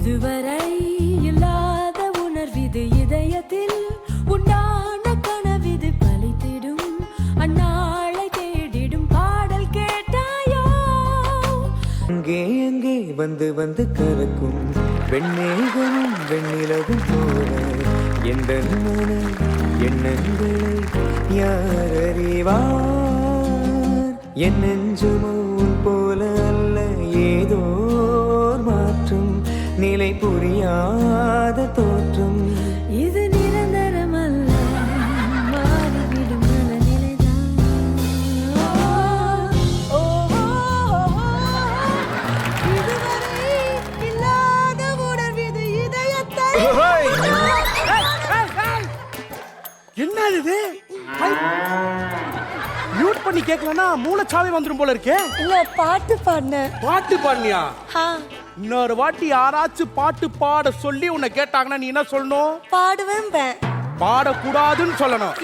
இதுவரை இல்லாத உணர்விது இதயத்தில் உண்டான கனவிது பலித்திடும் அந்நாளை தேடிடும் பாடல் கேட்டாயோ அங்கே அங்கே வந்து வந்து கலக்கும் வெண்ணேகமும் வெண்ணிலவும் போல எந்த மன எண்ணங்களை யார் அறிவார் என் நெஞ்சுமோ உன் போல அல்ல ஏதோ மாற்றும் நிலை புரியாத தோற்றம் இது நிரந்தரம் அல்ல மாறிவிடும் மனநிலைதான் இதுவரை இல்லாத உணர்விது இதயத்தை என்ன இது மியூட் பண்ணி கேட்கலன்னா மூளைச்சாவே வந்துடும் போல இருக்கே. இல்ல பாட்டு பாடினேன். பாட்டு பாடினியா? ஆ, இன்னொரு வாட்டி யாராச்சும் பாட்டு பாட சொல்லி உன்னை கேட்டாங்கன்னா நீ என்ன சொல்லணும்? பாடுவேன். பாடக்கூடாதுன்னு சொல்லணும்.